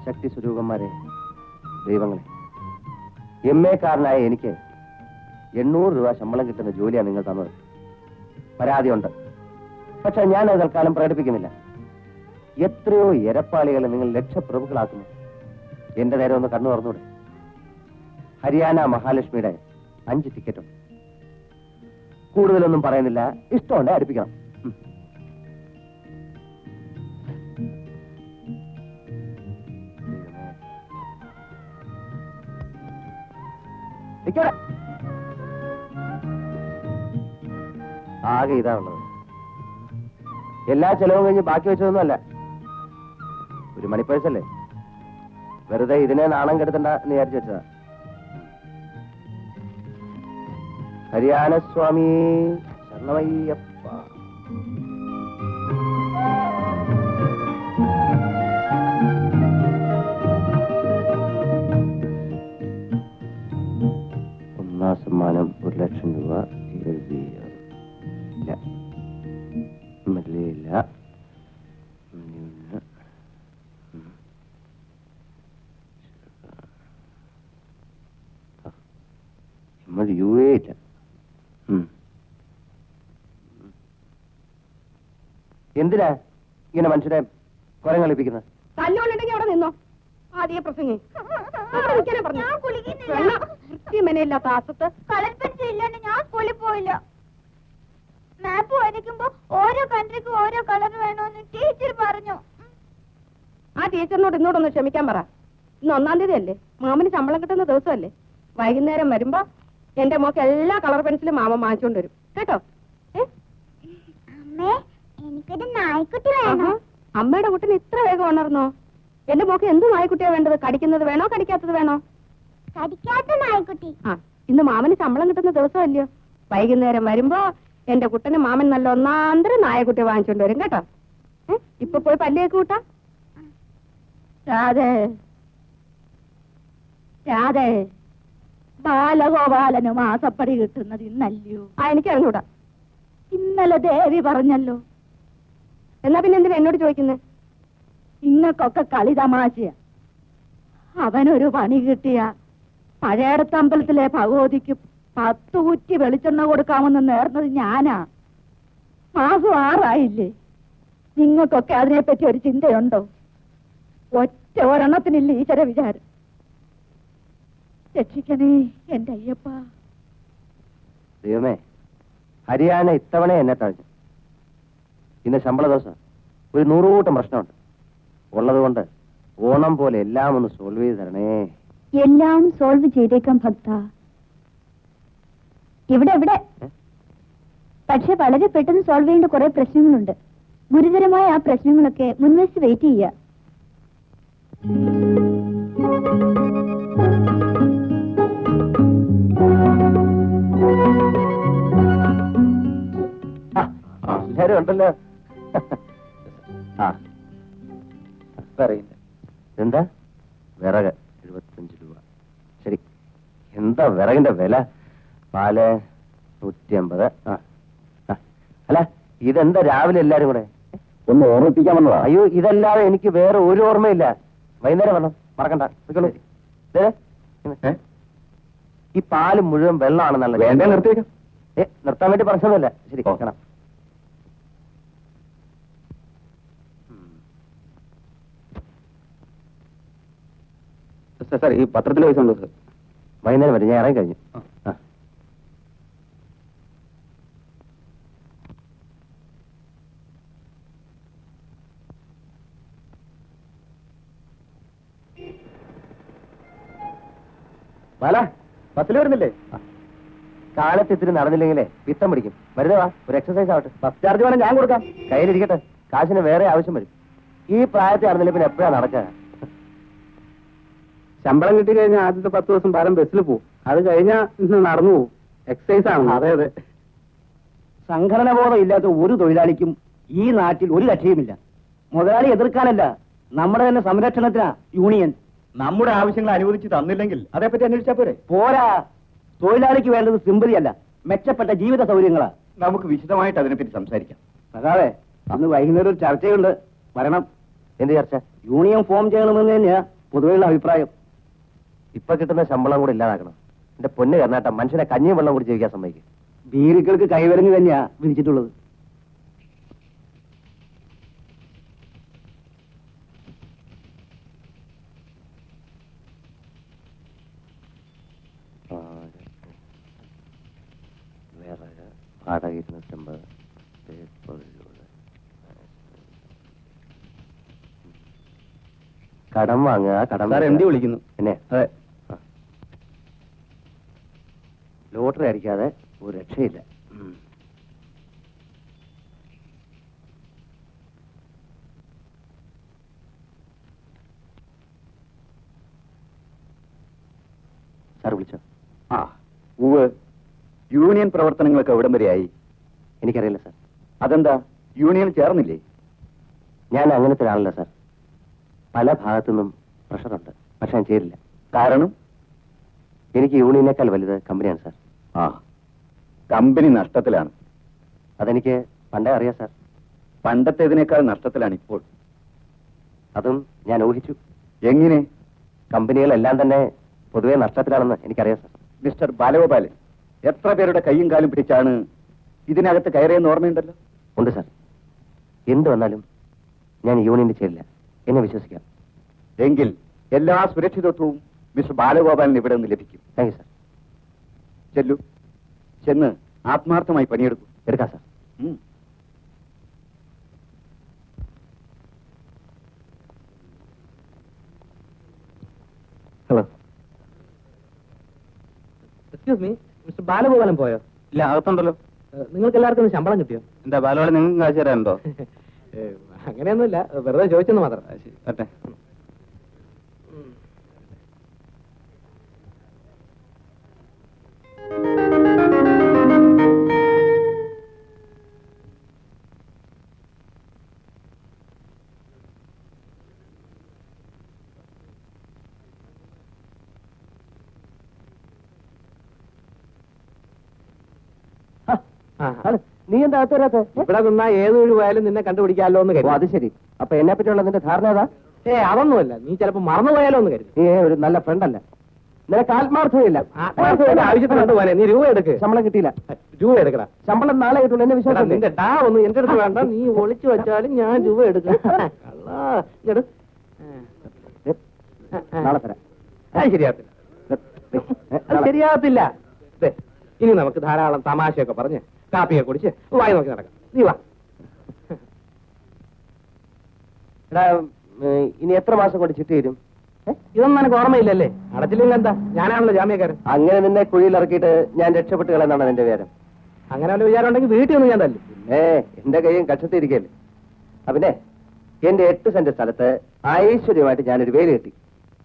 ശക്തി സ്വരൂപന്മാരെ, ദൈവങ്ങളെ, MA കാരനായ എനിക്ക് 800 രൂപ ശമ്പളം കിട്ടുന്ന ജോലിയാണ് നിങ്ങൾ തന്നത്. പരാതിയുണ്ട്, പക്ഷെ ഞാൻ അത് തൽക്കാലം പ്രകടിപ്പിക്കുന്നില്ല. എത്രയോ എരപ്പാളികളെ നിങ്ങൾ ലക്ഷപ്രഭുക്കളാക്കുന്നു. എന്റെ നേരെ ഒന്ന് കണ്ണു തുറന്നൂടെ? ഹരിയാന മഹാലക്ഷ്മിയുടെ 5 ടിക്കറ്റും. കൂടുതലൊന്നും പറയുന്നില്ല, ഇഷ്ടമുണ്ട് അടുപ്പിക്കണം. ആകെ ഇതാ ഉള്ളത്. എല്ലാ ചെലവും കഴിഞ്ഞ് ബാക്കി വെച്ചതൊന്നുമല്ല. ഒരു മണിപ്പേഴ്സല്ലേ, വെറുതെ ഇതിനെ നാണം കെടുത്തണ്ട എന്ന് വിചാരിച്ചു വെച്ചതാ. ഹരിയാന സ്വാമി ശരണമയ്യപ്പ. ഒന്നാം സമ്മാനം 1,00,000 രൂപ. എഴുതിയില്ല, മല്ലിയില്ല, UA ഇല്ല. എന്തിനാ ഇങ്ങനെ മനുഷ്യരെ കുരം കളിപ്പിക്കുന്നത്? തല്ലുകൊള്ളുണ്ടെങ്കിൽ അവിടെ നിന്നോ. ആദ്യ പ്രസംഗി മെനയില്ലാത്ത ആസത്ത്. കളർ പെൻസിൽ ഇല്ലാണ്ട് ഞാൻ സ്കൂളിൽ പോയില്ല. മാപ്പ് വരയ്ക്കുമ്പോ ഓരോ കൺട്രിക്കും ഓരോ കളർ വേണമെന്ന് ടീച്ചർ പറഞ്ഞു. ആ ടീച്ചറിനോട് ഇന്നോടൊന്ന് ക്ഷമിക്കാൻ പറ. ഇന്ന് 1-ാം തീയതി അല്ലേ, മാമന് ശമ്പളം കിട്ടുന്ന ദിവസമല്ലേ. വൈകുന്നേരം വരുമ്പോ എന്റെ മോക്ക് എല്ലാ കളർ പെൻസിലും മാമ വാങ്ങിച്ചോണ്ട് വരും കേട്ടോ. അമ്മേ, എനിക്കൊരു നായ്ക്കുട്ടി വേണം. അമ്മയുടെ കുട്ടിന് ഇത്ര വേഗം ഉണർന്നോ? എന്റെ മോക്ക് എന്ത് നായ്ക്കുട്ടിയാ വേണ്ടത്? കടിക്കുന്നത് വേണോ കടിക്കാത്തത് വേണോ? കടിക്കാത്ത നായ്ക്കുട്ടി. ആ, ഇന്ന് മാമന് ശമ്പളം കിട്ടുന്ന ദിവസമല്ലയോ. വൈകുന്നേരം വരുമ്പോ എന്റെ കുട്ടന് മാമൻ നല്ല 1-ാന്തരം നായക്കുട്ടി വാങ്ങിച്ചോണ്ട് വരും കേട്ടോ. ഇപ്പൊ പോയി പല്ലിയൊക്കെ കൂട്ടാ. രാധേ രാധേ, ബാലഗോപാലന് മാസപ്പടി കിട്ടുന്നത് ഇന്നല്ലയോ? ആ, എനിക്ക് അറിഞ്ഞൂടാ. ഇന്നലെ ദേവി പറഞ്ഞല്ലോ. എന്നാ പിന്നെ എന്തിനാ എന്നോട് ചോദിക്കുന്നേ? ഇങ്ങക്കൊക്കെ കളി തമാശയാ. അവനൊരു പണി കിട്ടിയ പഴയടത്തമ്പലത്തിലെ ഭഗവതിക്ക് 10 കുറ്റി വെളിച്ചെണ്ണ കൊടുക്കാമെന്ന് നേർന്നത് ഞാനാ. മാസം 6 ആയില്ലേ. നിങ്ങൾക്കൊക്കെ അതിനെപ്പറ്റി ഒരു ചിന്തയുണ്ടോ? ഒറ്റ ഒരെണ്ണത്തിനില്ല ഈശ്വര വിചാരം. രക്ഷിക്കണേ എന്റെ അയ്യപ്പ. ദൈവമേ, ഹരിയാന ഇത്തവണ എന്നെ തഴഞ്ഞു. ഇന്ന് ശമ്പള ദിവസം ഒരു 100 കൂട്ടം പ്രശ്നമുണ്ട്. ഉള്ളതുകൊണ്ട് ഓണം പോലെ എല്ലാം ഒന്ന് സോൾവ് ചെയ്ത് തരണേ. എല്ലാം സോൾവ് ചെയ്തേക്കാം ഭക്ത. ഇവിടെ പക്ഷെ വളരെ പെട്ടെന്ന് സോൾവ് ചെയ്യേണ്ട കുറെ പ്രശ്നങ്ങളുണ്ട്. ഗുരുതരമായ ആ പ്രശ്നങ്ങളൊക്കെ മുൻവശത്ത് വെയിറ്റ് ചെയ്യുക. എല്ലാരും ഉണ്ടല്ലോ. എന്താ വിറക് 75 രൂപ. ശരി, എന്താ വിറകിന്റെ വില? പാല് 150. അല്ല, ഇതെന്താ രാവിലെ എല്ലാരും കൂടെ ഒന്ന് ഓർമ്മിപ്പിക്കാൻ വന്നതാ. അയ്യോ, ഇതല്ലാതെ എനിക്ക് വേറെ ഒരു ഓർമ്മയില്ല. വൈകുന്നേരം വരണം, മറക്കണ്ട. ഈ പാല് മുഴുവൻ വെള്ളമാണെന്നല്ല. വേണ്ട, നിർത്തിയേക്കാം. നിർത്താൻ വേണ്ടി പറഞ്ഞതല്ല. ശരി, കാണാം. സാർ, ഈ പത്രത്തിലെ പൈസ ഉണ്ടോ സാർ? വൈകുന്നേരം വരും, ഞാൻ ഇറങ്ങി കഴിഞ്ഞു. ബാല, ബസ്സിൽ വരുന്നില്ലേ? കാലത്ത് ഇത്തിരി നടന്നില്ലെങ്കിലേ പിത്തം പിടിക്കും. വെറുതെ വാ, ഒരു എക്സസൈസ് ആവട്ടെ. ബസ് ചാർജ് വേണം, ഞാൻ കൊടുക്കാം. കയ്യിലിരിക്കട്ടെ, കാശിന് വേറെ ആവശ്യം വരും. ഈ പ്രായത്തിൽ നടന്നില്ല പിന്നെ എപ്പോഴാ നടക്കുക? ശമ്പളം കിട്ടി കഴിഞ്ഞാൽ ആദ്യത്തെ 10 ദിവസം ഭാരം ബസ്സിൽ പോകും. അത് കഴിഞ്ഞാൽ ഇന്ന് നടന്നു പോകും. എക്സസൈസ് ആണ്. അതെ അതെ. സംഘടന ബോധം ഇല്ലാത്ത ഒരു തൊഴിലാളിക്കും ഈ നാട്ടിൽ ഒരു രക്ഷയുമില്ല. മുതലാളി എതിർക്കാനല്ല, നമ്മുടെ തന്നെ സംരക്ഷണത്തിനാ യൂണിയൻ. നമ്മുടെ ആവശ്യങ്ങൾ അനുവദിച്ച് തന്നില്ലെങ്കിൽ അതേപ്പറ്റി അന്വേഷിച്ചാൽ പോരെ? പോരാ, തൊഴിലാളിക്ക് വേണ്ടത് സിമ്പതി അല്ല, മെച്ചപ്പെട്ട ജീവിത സൗകര്യങ്ങളാ. നമുക്ക് വിശദമായിട്ട് അതിനെപ്പറ്റി സംസാരിക്കാം. അതെ, അന്ന് വൈകുന്നേരം ഒരു ചർച്ചയുണ്ട്, വരണം. എന്ത് ചർച്ച? യൂണിയൻ ഫോം ചെയ്യണമെന്ന് തന്നെയാ പൊതുവെയുള്ള അഭിപ്രായം. ഇപ്പൊ കിട്ടുന്ന ശമ്പളം കൂടെ ഇല്ലാതാക്കണം. എന്റെ പൊന്ന് കർണാട്ട, മനുഷ്യനെ കഞ്ഞിയും വെള്ളം കൂടി ജീവിക്കാൻ സമ്മതിക്കും. ബീരുക്കൾക്ക് കൈവരഞ്ഞ് തന്നെയാ വിധിച്ചിട്ടുള്ളത്. വാടക 250. കടം വാങ്ങുക, കടം വിളിക്കുന്നു. പിന്നെ അതെ. ലോട്ടറി അടിക്കാതെ ഒരു രക്ഷയില്ല. സാർ വിളിച്ചോ? ആ ഉവ്. യൂണിയൻ പ്രവർത്തനങ്ങളൊക്കെ എവിടം വരെയായി? എനിക്കറിയില്ല സാർ. അതെന്താ, യൂണിയൻ ചേർന്നില്ലേ? ഞാൻ അങ്ങനത്തെ ഒരാളല്ല സാർ. പല ഭാഗത്തു നിന്നും പ്രഷറുണ്ട്, പക്ഷെ ഞാൻ ചേരില്ല. കാരണം? എനിക്ക് യൂണിയനേക്കാൾ വലുത് കമ്പനിയാണ് സാർ. ആ, കമ്പനി നഷ്ടത്തിലാണ്. അതെനിക്ക് പണ്ടേ അറിയാം സാർ. പണ്ടത്തേതിനേക്കാൾ നഷ്ടത്തിലാണ് ഇപ്പോൾ. അതും ഞാൻ ഊഹിച്ചു. എങ്ങനെ? കമ്പനികളെല്ലാം തന്നെ പൊതുവെ നഷ്ടത്തിലാണെന്ന് എനിക്കറിയാം സാർ. മിസ്റ്റർ ബാലഗോപാലൻ, എത്ര പേരുടെ കൈയും കാലും പിടിച്ചാണ് ഇതിനകത്ത് കയറിയെന്ന് ഓർമ്മയുണ്ടല്ലോ? ഉണ്ട് സാർ. എന്ത് വന്നാലും ഞാൻ യൂണിയനിൽ ചേരില്ല. എന്നെ വിശ്വസിക്കാം. എങ്കിൽ എല്ലാ സുരക്ഷിതത്വവും മിസ്റ്റർ ബാലഗോപാലിന് ഇവിടെ നിന്ന് ലഭിക്കും. Thank you sir. ചെല്ലു, ചെന്ന് ആത്മാർത്ഥമായി പണിയെടുക്കും. എടുക്കാം sir. Hello. Excuse me, mister Balagopalan പോയോ? ഇല്ല, അകത്തുണ്ടല്ലോ. നിങ്ങൾക്ക് എല്ലാവർക്കും ശമ്പളം കിട്ടിയോ? എന്താ ബാലഗോപാലൻ, നിങ്ങൾക്ക് കാശ് തരാനുണ്ടോ? അങ്ങനെയൊന്നുമില്ല, വെറുതെ ചോദിച്ചെന്ന് മാത്രം. പറ്റേ. നീ എന്താ അകത്ത് വരാത്തെ? ഇവിടെ നിന്നാ ഏത് വഴി പോയാലും നിന്നെ കണ്ടുപിടിക്കാമല്ലോ എന്ന് ഓ, കരുതി. അത് ശരി. അപ്പൊ എന്നെ പറ്റിയുള്ള നിന്റെ ധാരണ ഏതാ? അതൊന്നുമല്ല, നീ ചിലപ്പോ മറന്നുപോയാലോ എന്ന് കരുതി. നീ ഒരു നല്ല ഫ്രണ്ടല്ല. നിനക്ക് ആത്മാർത്ഥതയില്ല. ആവശ്യത്തിന് കണ്ടുപോയാലേ. നീ രൂപ എടുക്ക്. ശമ്പളം കിട്ടിയില്ല. രൂപ എടുക്കടാ. ശമ്പളം നാളെ കിട്ടുള്ളൂ. എന്നെ വിശ്വാസം നിന്റെ ഡാ ഒന്നും എന്റെ അടുത്ത് വേണ്ട. നീ ഒളിച്ചു വെച്ചാലും ഞാൻ രൂപ എടുക്കാം. നാളെ തരാം. ശരിയാകത്തില്ല. അത് ശരിയാകത്തില്ല. ദേ, ഇനി നമുക്ക് ധാരാളം തമാശയൊക്കെ പറഞ്ഞ് കാപ്പിയൊക്കെ കുടിച്ച് വായി നോക്കി നടക്കാം. നീ വാ. എടാ, ഇനി എത്ര മാസം കൊണ്ട് ചിട്ടി തരും? ഇതൊന്നും എനിക്ക് ഓർമ്മയില്ലല്ലേ? അടച്ചില്ലെങ്കിൽ എന്താ, ഞാനാണല്ലോ ജാമ്യക്കാരൻ. അങ്ങനെ നിന്നെ കുഴിയിൽ ഇറക്കിയിട്ട് ഞാൻ രക്ഷപ്പെട്ട് കളയെന്നാണ് എന്റെ വിചാരം. അങ്ങനെ വല്ല വിചാരം ഉണ്ടെങ്കിൽ വീട്ടിൽ നിന്ന് ഞാൻ തല്ലു. എന്റെ കൈയും കക്ഷത്തിരിക്കല്ലേ. പിന്നെ എന്റെ 8 സെന്റ് സ്ഥലത്ത് ഐശ്വര്യമായിട്ട് ഞാനൊരു വേലി കെട്ടി.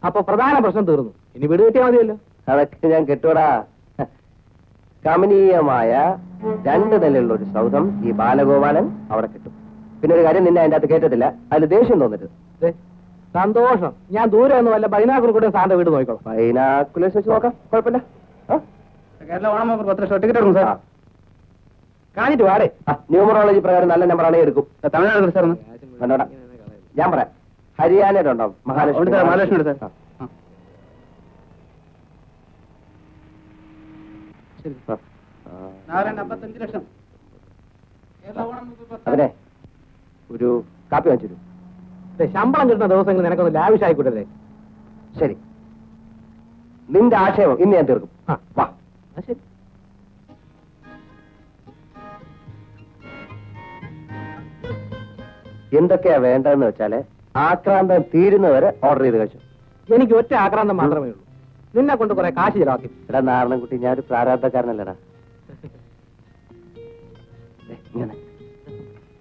അപ്പൊ പ്രധാന പ്രശ്നം തീർന്നു. ഇനി വീട് കിട്ടിയാൽ മതിയല്ലോ. അതൊക്കെ ഞാൻ കെട്ടൂടാ. കമനീയമായ 2 നിലയുള്ള ഒരു സൗധം ഈ ബാലഗോപാലൻ അവിടെ കിട്ടും. പിന്നെ ഒരു കാര്യം, നിന്നെ അതിന്റെ അകത്ത് കേട്ടത്തില്ല. അതിൽ ദേഷ്യം തോന്നരുത്. ദേ, സന്തോഷം. ഞാൻ ദൂരെ ഒന്നും വല്ല ബൈനാക്കുൾ കൂടെ സാറിന്റെ വീട് നോക്കിക്കോളാം. ബൈനാക്കുലേഴ്സ് വെച്ച് നോക്കാം, കുഴപ്പമില്ല. കേരള ഓണം 10 ലക്ഷം ടിക്കറ്റ് എടുക്കും സാർ. കാണിട്ട് വാടേ. ന്യൂമറോളജി പ്രകാരം നല്ല നമ്പറാണെങ്കിൽ എടുക്കും. തമിഴ്നാട് സാർ വേണ്ടോടാ, ഞാൻ പറയാം. ഹരിയാനയുടെ ഉണ്ടോ? മഹാലക്ഷ്മി. മഹാലക്ഷ്മി സാർ. അതിനെ ഒരു കാപ്പി വാങ്ങിച്ചു. ശമ്പളം കിട്ടുന്ന ദിവസങ്ങൾ നിനക്കൊന്ന് ലാവിഷായിക്കൂട്ടല്ലേ? ശരി, നിന്റെ ആശയം ഇന്ന് ഞാൻ തീർക്കും. വാ. ശരി. എന്തൊക്കെയാ വേണ്ടതെന്ന് വെച്ചാല് ആക്രാന്തം തീരുന്നവരെ ഓർഡർ ചെയ്ത് കഴിച്ചു. എനിക്ക് ഒറ്റ ആക്രാന്തം മാത്രമേ ഉള്ളൂ. നിന്നെ കൊണ്ട് കുറെ കാശ് ചിലവാക്കി. എടാ നാരണൻകുട്ടി, ഞാനൊരു പ്രാരാബ്ധക്കാരനല്ലടാ. ഇങ്ങനെ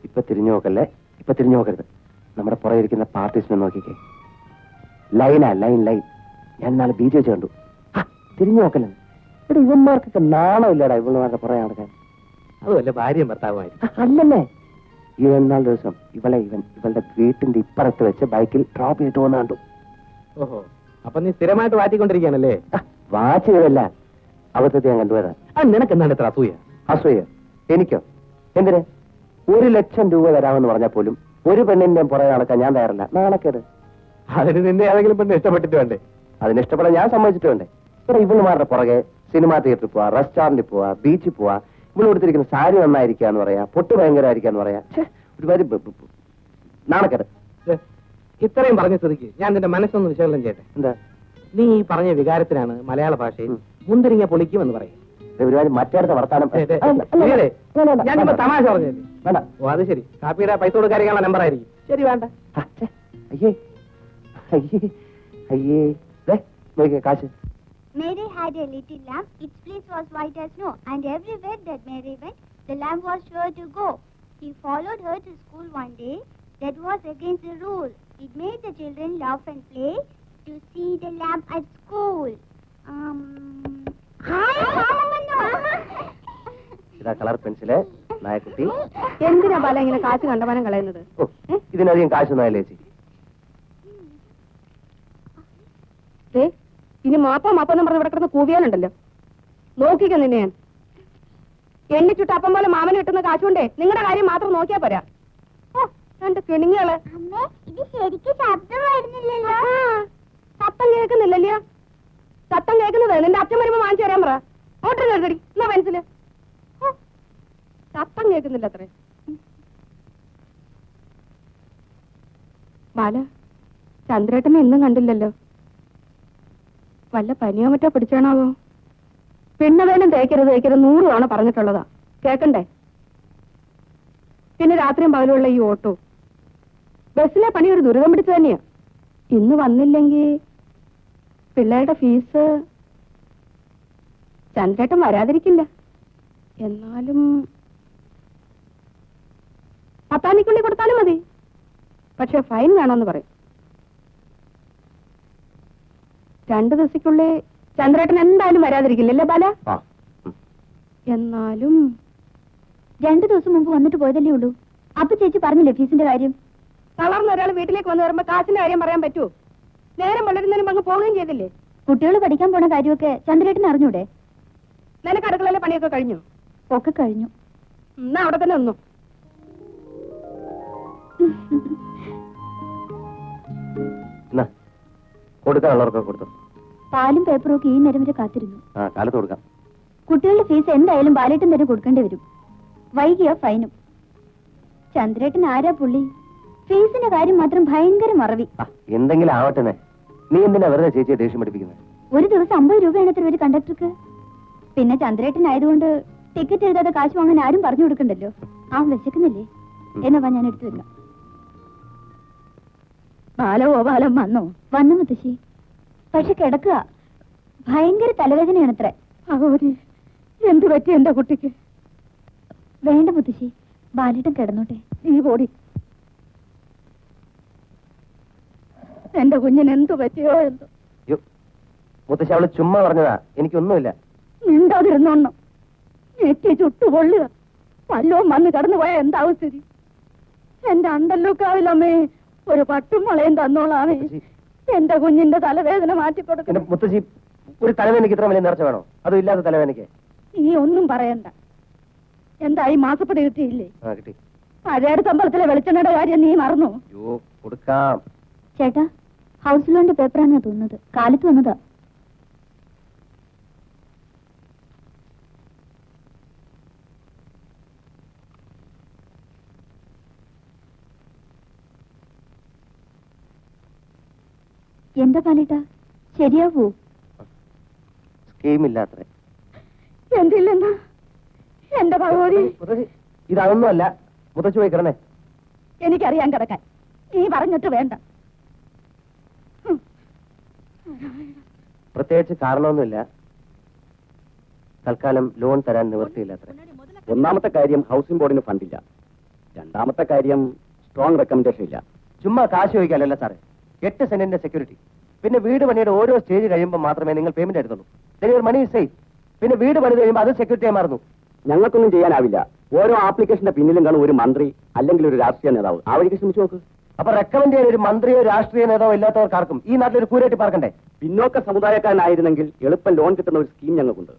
ഇപ്പൊ തിരിഞ്ഞു നോക്കല്ലേ, ഇപ്പൊ തിരിഞ്ഞു നോക്കരുത്. നമ്മുടെ പുറകെ ഇരിക്കുന്ന പാർട്ടീസിനെ നോക്കിക്കേ. ലൈനാ, ലൈൻ ലൈൻ. ഞാൻ നാളെ ബീച്ച് വെച്ച് കണ്ടു. തിരിഞ്ഞു നോക്കല്ലേ. ഇവിടെ ഇവന്മാർക്കൊക്കെ നാണമില്ലടാ ഇവളുമാരുടെ പുറകെ നടക്കാൻ. അതുമല്ല ഭാര്യയും ഭർത്താവുമായി. അല്ലല്ലേ, ഇവൻ നാല് ദിവസം ഇവളുടെ വീട്ടിന്റെ ഇപ്പുറത്ത് വെച്ച് ബൈക്കിൽ ഡ്രോപ്പ് ചെയ്തിട്ട് പോകുന്ന കണ്ടു. ഓഹോ, അപ്പൊ നീ സ്ഥിരമായിട്ട് വാറ്റിക്കൊണ്ടിരിക്കുകയാണല്ലേ? വാച്ച് ചെയ്തല്ല, അബദ്ധത്തെ ഞാൻ കണ്ടുപോയതാ. നിനക്ക് എന്താണ് ഇത്ര അസൂയ? അസൂയ എനിക്കോ? എന്തിന്? 1 ലക്ഷം രൂപ തരാമെന്ന് പറഞ്ഞാൽ പോലും ഒരു പെണ്ണിന്റെ പുറകെ നടക്കാൻ ഞാൻ തയ്യാറല്ല. നാണക്കേട്. അതിന് നിന്നെ ഏതെങ്കിലും പെണ്ണ് ഇഷ്ടപ്പെട്ടിട്ട് വേണ്ടേ? അതിന് ഇഷ്ടപ്പെടാൻ ഞാൻ സമ്മതിച്ചിട്ട് വേണ്ടേ? ഇവിടെ ഇവളുമാരുടെ പുറകെ സിനിമാ തിയേറ്ററിൽ പോവാ, റെസ്റ്റോറന്റിൽ പോവാ, ബീച്ചിൽ പോവാ, ഇവിടെ കൊടുത്തിരിക്കുന്ന സാരി നന്നായിരിക്കാന്ന് പറയാ, പൊട്ട് ഭയങ്കരമായിരിക്കാന്ന് പറയാ. ഒരുപാട് നാണക്കേട്. ഛെ, ഇത്രയും പറഞ്ഞ സ്ഥിതിക്ക് ഞാൻ നിന്റെ മനസ്സൊന്ന് വിശകലനം ചെയ്യട്ടെ. എന്താ നീ ഈ പറഞ്ഞ വികാരത്തിനാണ് മലയാള ഭാഷയിൽ മുന്തിരിങ്ങ പൊളിക്കുമെന്ന് പറയും. ഒരുപാട് മറ്റേടത്തെ വർത്താനം. ഞാനിപ്പോ തമാശ പറഞ്ഞല്ലേ. വേണ്ട. ഓ അത് ശരി, കാപ്പിയുടെ പൈസ കൊടുക്കാനുള്ള നമ്പർ ആയിരിക്കും. ശരി, വേണ്ട. അയ്യേ അയ്യേ അയ്യേ നോക്കിയ കാശ്. Mary had a little lamb. Its fleece was white as snow, and everywhere that Mary went, the lamb was sure to go. He followed her to school one day. That was against the rule. It made the children laugh and play to see the lamb at school. Hi, Mama. ഇതാ colour pencil, നായക്കുട്ടി. എന്തിനാ ബാല ഇങ്ങനെ കാശ് കണ്ടമാനം കളയുന്നത്? ഓ, ഇതിനധികം കാശൊന്നും ആയില്ലേ ചേച്ചി? ഇനി മാപ്പം പറഞ്ഞ് ഇവിടെ കിടന്ന് കൂവിയാലുണ്ടല്ലോ. നോക്കിക്കോ നിന്നെ ഞാൻ. എണ്ണിച്ചുട്ട് അപ്പം പോലെ മാമന് കിട്ടുന്ന കാശുകൊണ്ടേ നിങ്ങളുടെ കാര്യം മാത്രം നോക്കിയാ പോരാ. ഓ, രണ്ട് കിണിങ്ങള്. അമ്മേ, ഇത് ശരിക്കും ശബ്ദം വരുന്നില്ലല്ലോ. സത്തം കേൾക്കുന്നില്ലല്ലോ. സത്തം കേൾക്കുന്നത് നിന്റെ അച്ഛൻ വരുമ്പോ വാങ്ങിച്ചു തരാൻ പറ. ഓട്ടർ കേൾക്കടി, എന്നാ പെൻസില്. സത്തം കേൾക്കുന്നില്ല അത്രേ. ബാല, ചന്ദ്രേട്ടനെ ഇന്നും കണ്ടില്ലല്ലോ. വല്ല പനിയോ മറ്റോ പിടിച്ചാണാവോ? പിണ്ണവേലും തേക്കരുത് 100 തവണ പറഞ്ഞിട്ടുള്ളതാ, കേക്കണ്ടേ? പിന്നെ രാത്രിയും പകലുള്ള ഈ ഓട്ടോ ബസ്സിലെ പണി ഒരു ദുരിതം പിടിച്ചു തന്നെയാ. ഇന്ന് വന്നില്ലെങ്കിൽ പിള്ളേരുടെ ഫീസ് ചന്ദ്രേട്ടൻ വരാതിരിക്കില്ല. എന്നാലും 10 മണിക്കുള്ളിൽ കൊടുത്താലും മതി. പക്ഷെ ഫൈൻ വേണമെന്ന് പറയും. 2 ദിവസക്കുള്ളിൽ ചന്ദ്രേട്ടൻ എന്തായാലും വരാതിരിക്കില്ലല്ലേ ബാല? എന്നാലും 2 ദിവസം മുമ്പ് വന്നിട്ട് പോയതല്ലേ ഉള്ളൂ. അപ്പൊ ചേച്ചി പറഞ്ഞില്ലേ ഫീസിന്റെ കാര്യം? തളർന്ന ഒരാൾ വീട്ടിലേക്ക് വന്നു വരുമ്പോ കാശിന്റെ കാര്യം പറയാൻ പറ്റുമോ? നേരം വളരുന്നതിനും അങ്ങ് പോവുകയും ചെയ്തില്ലേ? കുട്ടികൾ പഠിക്കാൻ പോണ കാര്യമൊക്കെ ചന്ദ്രേട്ടന് അറിഞ്ഞൂടെ? നിനക്ക് അടുക്കളയിലെ പണിയൊക്കെ കഴിഞ്ഞു? ഒക്കെ കഴിഞ്ഞു. എന്നാ അവിടെ തന്നെ നിന്നു. കൊടുക്കാനുള്ളവർക്കൊക്കെ കൊടുത്തു. പാലും പേപ്പറും ഒക്കെ ഈ നേരം വരെ കാത്തിരുന്നു. കാലത്ത് കൊടുക്കാം. കുട്ടികളുടെ ഫീസ് എന്തായാലും ബാലേട്ടൻ തന്നെ കൊടുക്കേണ്ടി വരും. വൈകിയ ഫൈനും. ചന്ദ്രേട്ടൻ ആരാ പുള്ളി? ഫീസിന്റെ കാര്യം മാത്രം ഭയങ്കര മറവി. എന്തെങ്കിലും ആവട്ടെ. നീ എന്തിനാ വെറുതെ ചേച്ചിയെ ദേഷ്യം പഠിപ്പിക്കുന്നത്? ഒരു ദിവസം 50 രൂപയാണ് അത്ര ഒരു കണ്ടക്ടർക്ക്. പിന്നെ ചന്ദ്രേട്ടൻ ആയതുകൊണ്ട് ടിക്കറ്റ് എഴുതാതെ കാശ് വാങ്ങാൻ ആരും പറഞ്ഞു കൊടുക്കണ്ടല്ലോ. ആ വിശക്കുന്നില്ലേ? എന്നാ ഞാൻ എടുത്തു വെക്കാം. ബാലഗോപാലം വന്നോ? വന്നു മുത്തശ്ശി. പക്ഷെ കിടക്കുക. ഭയങ്കര തലവേദനയാണത്രേ. ഭഗവതി, എന്തു പറ്റി എന്റെ കുട്ടിക്ക്? വേണ്ട മുത്തശ്ശി, ബാലേട്ടൻ കിടന്നോട്ടെ. നീ പോടി. എന്റെ കുഞ്ഞിന് എന്തു പറ്റിയോ എന്തോ. മുത്തശ്ശി അവള് ചുമ്മാ പറഞ്ഞതാ, എനിക്കൊന്നുമില്ല. മിണ്ടാതിരുന്നോണം. നെറ്റി ചുട്ടുപൊള്ളുക. വല്ലവും വന്ന് കടന്നുപോയാ എന്താവും സ്ഥിതി? എന്റെ അണ്ടല്ലൂക്കാവിലമ്മേ ഒരു പട്ടും മുളയും തന്നോളാമേ. എന്റെ കുഞ്ഞിന്റെ തലവേദന മാറ്റിക്കൊടുക്കണം. മുത്തശ്ശി, ഒരു തലവേദനയ്ക്ക് ഇത്ര വലിയ നേർച്ച വേണോ? അതും ഇല്ലാത്ത തലവേദനയ്ക്ക് നീ ഒന്നും പറയണ്ട. എന്തായി മാസപ്പടി കിട്ടിയില്ലേ? കിട്ടി. പഴയടുത്ത അമ്പലത്തിലെ വെളിച്ചെണ്ണയുടെ കാര്യം നീ മറന്നു? കൊടുക്കാം. ചേട്ടാ, ഹൗസ് ലോണിന്റെ പേപ്പറാണെന്നാ തോന്നുന്നത്. കാലത്ത് വന്നതാ. എന്താ പാലേട്ടാ, ശരിയാവൂ? സ്കീമില്ലാത്ര. എന്തില്ലെന്നാ എന്റെ ഭഗവതി? ഇതൊന്നുമല്ല. മുത്തച്ഛി പോയി കിടന്നേ. എനിക്കറിയാൻ കിടക്കാൻ. നീ പറഞ്ഞിട്ട് വേണ്ട. പ്രത്യേകിച്ച് കാരണമൊന്നുമില്ല. തൽക്കാലം ലോൺ തരാൻ നിവൃത്തിയില്ലാത്ര. ഒന്നാമത്തെ കാര്യം ഹൗസിംഗ് ബോർഡിന് ഫണ്ടില്ല. രണ്ടാമത്തെ കാര്യം സ്ട്രോങ് റെക്കമെൻഡേഷൻ ഇല്ല. ചുമ്മാ കാശ് ചോദിക്കാനല്ല സാറേ. 8 സെന്റിന്റെ സെക്യൂരിറ്റി. പിന്നെ വീട് പണിയുടെ ഓരോ സ്റ്റേജ് കഴിയുമ്പോൾ മാത്രമേ നിങ്ങൾ പേയ്മെന്റ് എടുത്തുള്ളൂ. മണി സേഫ്. പിന്നെ വീട് പണി കഴിയുമ്പോൾ അത് സെക്യൂരിറ്റിയായി മാറുന്നു. ഞങ്ങൾക്കൊന്നും ചെയ്യാനാവില്ല. ഓരോ ആപ്ലിക്കേഷന്റെ പിന്നിലും കാണും ഒരു മന്ത്രി അല്ലെങ്കിൽ ഒരു രാഷ്ട്രീയ നേതാവ്. ആ വഴിക്ക് ശ്രമിച്ചു നോക്ക്. അപ്പൊ റെക്കമെൻഡ് ചെയ്യാൻ ഒരു മന്ത്രിയോ രാഷ്ട്രീയ നേതാവോ ഇല്ലാത്തവർക്കാർക്കും ഈ നാട്ടിൽ ഒരു കൂരേറ്റി പാർക്കണ്ടേ? പിന്നോക്ക സമുദായക്കാരനായിരുന്നെങ്കിൽ എളുപ്പം ലോൺ കിട്ടുന്ന ഒരു സ്കീം ഞങ്ങൾക്കുണ്ട്.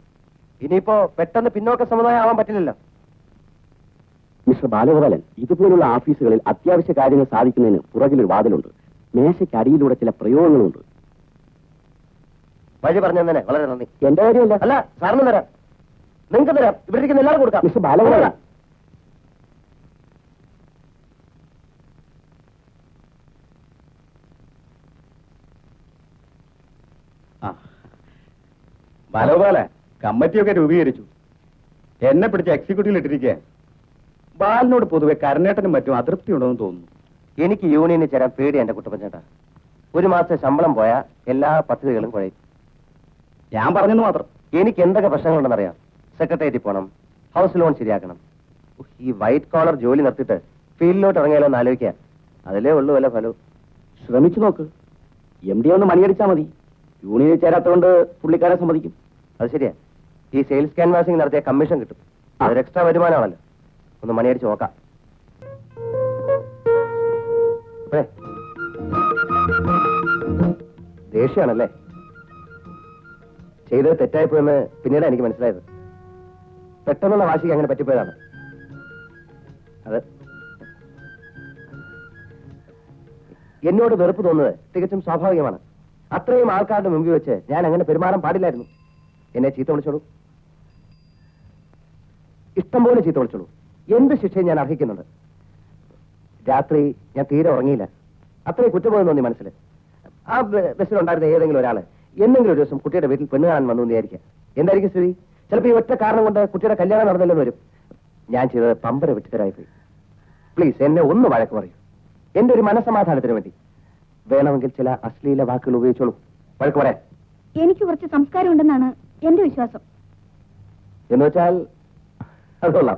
ഇനിയിപ്പോ പെട്ടെന്ന് പിന്നോക്ക സമുദായം ആവാൻ പറ്റില്ലല്ലോ. മിസ്റ്റർ ബാലഗോപാലൻ, ഇതുപോലുള്ള ഓഫീസുകളിൽ അത്യാവശ്യ കാര്യങ്ങൾ സാധിക്കുന്നതിന് പുറകിലൊരു വാതിലുണ്ട്. മേശയ്ക്ക് അടിയിലൂടെ ചില പ്രയോഗങ്ങളുണ്ട്. വഴി പറഞ്ഞു തന്നെ വളരെ നന്ദി. എന്റെ കാര്യമല്ല. അല്ല, സാറിന് തരാം, നിങ്ങൾക്ക് തരാം, ഇവിടെ ഇരിക്കുന്ന എല്ലാവരും കൊടുക്കാം. മിസ്റ്റർ ബാലഗോപാല, ബാലഗോപാല, കമ്മിറ്റിയൊക്കെ രൂപീകരിച്ചു. എന്നെ പിടിച്ച് എക്സിക്യൂട്ടീവിൽ ഇട്ടിരിക്കുക. ബാലിനോട് പൊതുവെ കരുണേട്ടനും മറ്റും അതൃപ്തി ഉണ്ടെന്ന് തോന്നുന്നു. എനിക്ക് യൂണിയനിൽ ചേരാൻ പേടി എന്റെ കുട്ടപ്പൻ ചേട്ടാ. ഒരു മാസത്തെ ശമ്പളം പോയാൽ എല്ലാ പദ്ധതികളും കുഴയും. ഞാൻ പറഞ്ഞെന്ന് മാത്രം. എനിക്ക് എന്തൊക്കെ പ്രശ്നങ്ങളുണ്ടെന്നറിയാം. സെക്രട്ടേറിയറ്റിൽ പോകണം, ഹൗസ് ലോൺ ശരിയാക്കണം. ഈ വൈറ്റ് കോളർ ജോലി നിർത്തിയിട്ട് ഫീൽഡിലോട്ട് ഇറങ്ങിയാലോ എന്ന് ആലോചിക്കുക. അതിലേ ഉള്ളൂ വല്ല ഫലവും. ശ്രമിച്ചു നോക്ക്. MD ഒന്ന് മണിയടിച്ചാൽ മതി. യൂണിയനിൽ ചേരാത്തതുകൊണ്ട് പുള്ളിക്കാരെ സമ്മതിക്കും. അത് ശരിയാ. ഈ സെയിൽസ് ക്യാൻവാസിംഗ് നടത്തിയ കമ്മീഷൻ കിട്ടും. അതൊരു എക്സ്ട്രാ വരുമാനമാണല്ലോ. ഒന്ന് മണിയടിച്ച് നോക്കാം. ദേഷ്യാണല്ലേ? ചെയ്തത് തെറ്റായിപ്പോയെന്ന് പിന്നീട് എനിക്ക് മനസ്സിലായത്. പെട്ടെന്നുള്ള വാശിക്ക് അങ്ങനെ പറ്റിപ്പോയതാണ്. അത് എന്നോട് വെറുപ്പ് തോന്നുന്നത് തികച്ചും സ്വാഭാവികമാണ്. അത്രയും ആൾക്കാരുടെ മുമ്പിൽ വെച്ച് ഞാൻ അങ്ങനെ പെരുമാറാൻ പാടില്ലായിരുന്നു. എന്നെ ചീത്ത വിളിച്ചോളൂ, ഇഷ്ടം പോലെ ചീത്ത വിളിച്ചോളൂ. എന്ത് ശിക്ഷയും ഞാൻ അർഹിക്കുന്നുണ്ട്. രാത്രി ഞാൻ തീരെ ഉറങ്ങിയില്ല. അത്രയും കുറ്റബോധം തോന്നി മനസ്സിൽ. ആ ബസ്സിലുണ്ടായിരുന്ന ഏതെങ്കിലും ഒരാള് എന്തെങ്കിലും ഒരു ദിവസം കുട്ടിയുടെ വീട്ടിൽ പെണ്ണ് കാണാൻ വന്നു വിചാരിക്കുക. എന്തായിരിക്കും സ്ഥിതി? ചിലപ്പോൾ ഈ ഒറ്റ കാരണം കൊണ്ട് കുട്ടിയുടെ കല്യാണം നടന്നില്ലെന്ന് വരും. ഞാൻ ചെയ്തത് പമ്പര വിട്ടിത്തരായിപ്പോയി. പ്ലീസ് എന്നെ ഒന്ന് വഴക്ക് പറയൂ. എന്റെ ഒരു മനസ്സമാധാനത്തിന് വേണ്ടി. വേണമെങ്കിൽ ചില അശ്ലീല വാക്കുകൾ ഉപയോഗിച്ചോളൂ. വഴക്ക് പറയാൻ എനിക്ക് കുറച്ച് സംസ്കാരം ഉണ്ടെന്നാണ് എന്റെ വിശ്വാസം. എന്ന് വെച്ചാൽ അത് കൊള്ളാം.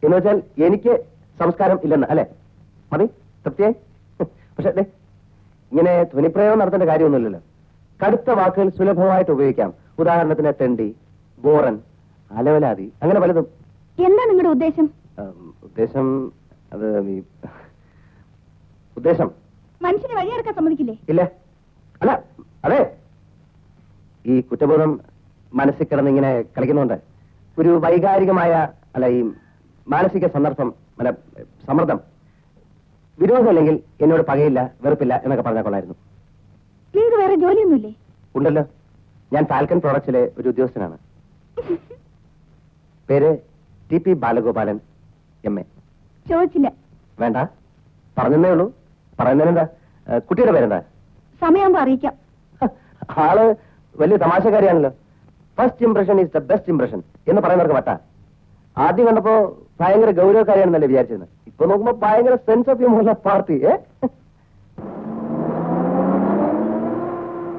എന്ന് വെച്ചാൽ എനിക്ക് സംസ്കാരം ഇല്ലെന്ന് അല്ലെ? മതി, തൃപ്തിയായി. പക്ഷെ ഇങ്ങനെ ധ്വനിപ്രയോഗം നടത്തേണ്ട കാര്യമൊന്നുമില്ലല്ലോ. കടുത്ത വാക്കുകൾ സുലഭമായിട്ട് ഉപയോഗിക്കാം. ഉദാഹരണത്തിന് തെണ്ടി, ബോറൻ, അലവലാതി, അങ്ങനെ പലതും. എന്താ നിങ്ങളുടെ ഉദ്ദേശം? ഉദ്ദേശം അത് ഉദ്ദേശം മനുഷ്യനെ വഴിയെടുക്കാൻ സമ്മതിക്കില്ലേ? ഇല്ല. അല്ല, അതെ, ഈ കുറ്റബോധം മനസ്സിൽ കിടന്ന് ഇങ്ങനെ കളിക്കുന്നുണ്ട്. ഒരു വൈകാരികമായ അല്ല, ഈ മാനസിക സന്ദർഭം അല്ല, സമ്മർദ്ദം, വിരോധമല്ലെങ്കിൽ എന്നോട് പകയില്ല, വെറുപ്പില്ല എന്നൊക്കെ പറഞ്ഞാൽ കൊള്ളായിരുന്നു. നിങ്ങൾക്ക് വേറെ ജോലിയൊന്നുമില്ലേ? ഉണ്ടല്ലോ. ഞാൻ ഫാൽക്കൺ പ്രോഡക്ട്സിലെ ഒരു ഉദ്യോഗസ്ഥനാണ്. പേര് TP ബാലഗോപാലൻ, MA. ചോദിച്ചില്ല. വേണ്ട, പറഞ്ഞതേ ഉള്ളൂ. പറയുന്നതിനെന്താ? കുട്ടിയുടെ പേരെന്താ? സമയമാകുമ്പോ അറിയിക്കാം. ആള് വലിയ തമാശക്കാരിയാണല്ലോ. First impression is the best impression എന്ന് പറയുന്നവർക്ക് പറ്റാ. ആദ്യം കണ്ടപ്പോ ഭയങ്കര ഗൗരവക്കാരിയാണെന്നല്ലേ വിചാരിച്ചിരുന്നത്. ഇപ്പൊ നോക്കുമ്പോ ഭയങ്കര സെൻസ് ഓഫ് ഹ്യൂമറുള്ള പാർട്ടി.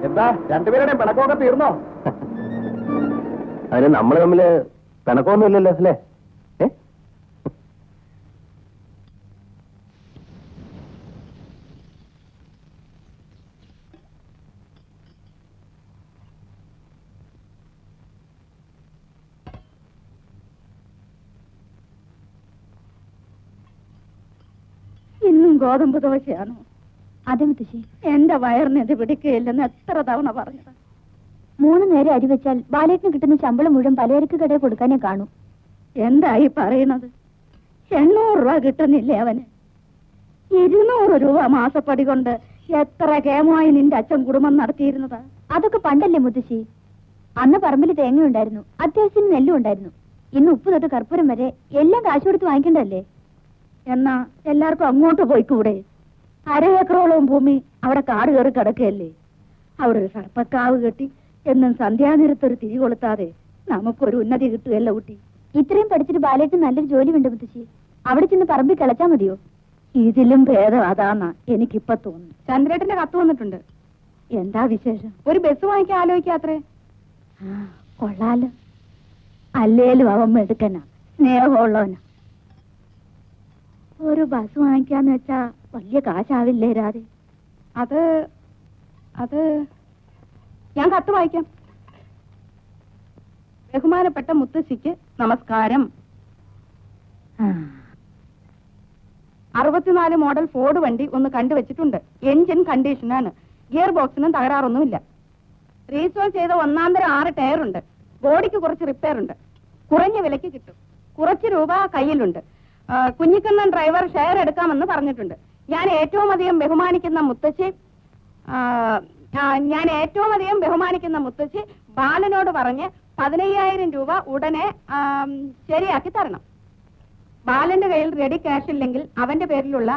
എന്താ രണ്ടുപേരുടെയും പിണക്കമൊക്കെ തീർന്നോ? അതിന് നമ്മൾ തമ്മില് പിണക്കമൊന്നും ഇല്ലല്ലോ അല്ലേ? ഇന്നും ഗോതമ്പ് ദോശയാണോ? അതെ മുത്തശ്ശി. എന്റെ വയറിന് ഇത് പിടിക്കുകയില്ലെന്ന് എത്ര തവണ പറഞ്ഞത്. 3 നേരം അരി വെച്ചാൽ ബാലേട്ടിന് കിട്ടുന്ന ശമ്പളം മുഴുവൻ പലചരക്ക് കടയിൽ കൊടുക്കാനേ കാണൂ. എന്തായി പറയണത്? 800 രൂപ കിട്ടുന്നില്ലേ അവന്? 200 രൂപ മാസപ്പടി കൊണ്ട് എത്ര കേമമായി നിന്റെ അച്ഛൻ കുടുംബം നടത്തിയിരുന്നത്? അതൊക്കെ പണ്ടല്ലേ മുത്തശ്ശി. അന്ന് പറമ്പിൽ തേങ്ങയുണ്ടായിരുന്നു, അത്യാവശ്യത്തിന് നെല്ലും ഉണ്ടായിരുന്നു. ഇന്ന് ഉപ്പ് തൊട്ട് കർപ്പൂരം വരെ എല്ലാം കാശ് കൊടുത്ത് വാങ്ങിക്കണ്ടല്ലേ? എന്നാ എല്ലാവർക്കും അങ്ങോട്ട് പോയിക്കൂടെ? 1/2 ഏക്കറോളം ഭൂമി അവിടെ കാട് കയറി കിടക്കുകയല്ലേ. അവിടെ ഒരു സർപ്പക്കാവ് കെട്ടി എന്നും സന്ധ്യാനേരത്തൊരു തിരി കൊളുത്താതെ നമുക്കൊരു ഉന്നതി കിട്ടുകയല്ല കുട്ടി. ഇത്രയും പഠിച്ചിട്ട് ബാലേട്ടിന് നല്ലൊരു ജോലി ഉണ്ട് മുത്തശ്ശി. അവിടെ ചെന്ന് പറമ്പിൽ കിളച്ചാ മതിയോ? ഇതിലും ഭേദം അതാന്നാ എനിക്കിപ്പൊ തോന്നുന്നു. ചന്ദ്രേട്ടന്റെ കത്ത് വന്നിട്ടുണ്ട്. എന്താ വിശേഷം? ഒരു ബസ് വാങ്ങിക്കാൻ ആലോചിക്കാത്രേ. കൊള്ളാലോ. അല്ലേലും അവൻ എടുക്കനാ, സ്നേഹമുള്ളവനാ. ഒരു ബസ് വാങ്ങിക്കാന്ന് വെച്ചാ വലിയ കാശാവില്ലേ രാധേ? അത് ഞാൻ കത്ത് വായിക്കാം. ബഹുമാനപ്പെട്ട മുത്തശ്ശിക്ക് നമസ്കാരം. 64 മോഡൽ ഫോർഡ് വണ്ടി ഒന്ന് കണ്ടുവച്ചിട്ടുണ്ട്. എൻജിൻ കണ്ടീഷനാണ്. ഗിയർ ബോക്സിനും തകരാറൊന്നുമില്ല. റീസ്റ്റോർ ചെയ്ത 1/2 6 ടയറുണ്ട്. ബോഡിക്ക് കുറച്ച് റിപ്പയർ ഉണ്ട്. കുറഞ്ഞ വിലയ്ക്ക് കിട്ടും. കുറച്ച് രൂപ കയ്യിലുണ്ട്. കുഞ്ഞിക്കണ്ണൻ ഡ്രൈവർ ഷെയർ എടുക്കാമെന്ന് പറഞ്ഞിട്ടുണ്ട്. ഞാൻ ഏറ്റവും അധികം ബഹുമാനിക്കുന്ന മുത്തശ്ശി ഞാൻ ഏറ്റവും അധികം ബഹുമാനിക്കുന്ന മുത്തശ്ശി ബാലനോട് പറഞ്ഞ് 15,000 രൂപ ഉടനെ ശരിയാക്കി തരണം. ബാലന്റെ കയ്യിൽ റെഡി ക്യാഷ് ഇല്ലെങ്കിൽ അവന്റെ പേരിലുള്ള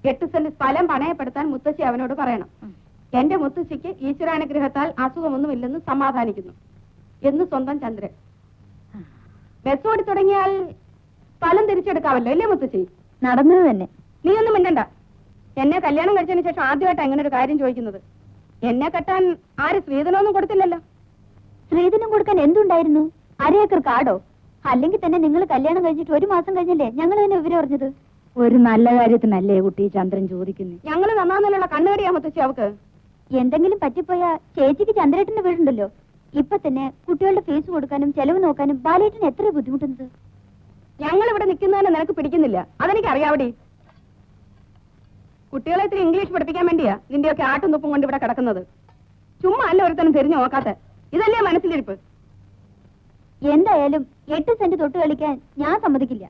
8 സെന്റ് സ്ഥലം പണയപ്പെടുത്താൻ മുത്തശ്ശി അവനോട് പറയണം. എന്റെ മുത്തശ്ശിക്ക് ഈശ്വരാനുഗ്രഹത്താൽ അസുഖമൊന്നുമില്ലെന്ന് സമാധാനിക്കുന്നു എന്ന് സ്വന്തം ചന്ദ്രൻ. ബസ് ഓടി തുടങ്ങിയാൽ സ്ഥലം തിരിച്ചെടുക്കാവല്ലോ, ഇല്ലേ മുത്തശ്ശി? നടന്നത് തന്നെ. നീ ഒന്നും മിണ്ടണ്ട. എന്നെ കല്യാണം കഴിച്ചതിന് ശേഷം ആദ്യമായിട്ടാണ് ഇങ്ങനെ ഒരു കാര്യം ചോദിക്കുന്നത്. എന്നെ കെട്ടാൻ ആര് സ്ത്രീധനമൊന്നും കൊടുത്തില്ലല്ലോ. സ്ത്രീധനം കൊടുക്കാൻ എന്തുണ്ടായിരുന്നു? 1/2 ഏക്കർ കാടോ? അല്ലെങ്കിൽ തന്നെ നിങ്ങൾ കല്യാണം കഴിഞ്ഞിട്ട് 1 മാസം കഴിഞ്ഞല്ലേ ഞങ്ങൾ തന്നെ വിവരം അറിഞ്ഞത്? ഒരു നല്ല കാര്യത്തിനല്ലേ കുട്ടി ചന്ദ്രൻ ചോദിക്കുന്നു. ഞങ്ങള് നന്നാന്നുള്ള കണ്ണുകടിയാ മുത്തശ്ശി അവക്ക്. എന്തെങ്കിലും പറ്റിപ്പോയാ ചേച്ചിക്ക് ചന്ദ്രേട്ടന്റെ വീടുണ്ടല്ലോ. ഇപ്പൊ തന്നെ കുട്ടികളുടെ ഫീസ് കൊടുക്കാനും ചെലവ് നോക്കാനും ബാലേട്ടന് എത്ര ബുദ്ധിമുട്ടുന്നത്. ഞങ്ങൾ ഇവിടെ നിൽക്കുന്നതിന് നിനക്ക് പിടിക്കുന്നില്ല, അതെനിക്ക് അറിയാവടി. കുട്ടികളെ ഇത്തിരി ഇംഗ്ലീഷ് പഠിപ്പിക്കാൻ വേണ്ടിയാ നിന്റെയൊക്കെ ആട്ടും തുപ്പും കൊണ്ട് ഇവിടെ കിടക്കുന്നത്. ചുമ്മാ അല്ല ഒരുത്തനും തിരിഞ്ഞു നോക്കാത്ത. ഇതല്ലേ മനസ്സിലിരിപ്പ്? എന്തായാലും 8 സെന്റ് തൊട്ട് കളിക്കാൻ ഞാൻ സമ്മതിക്കില്ല.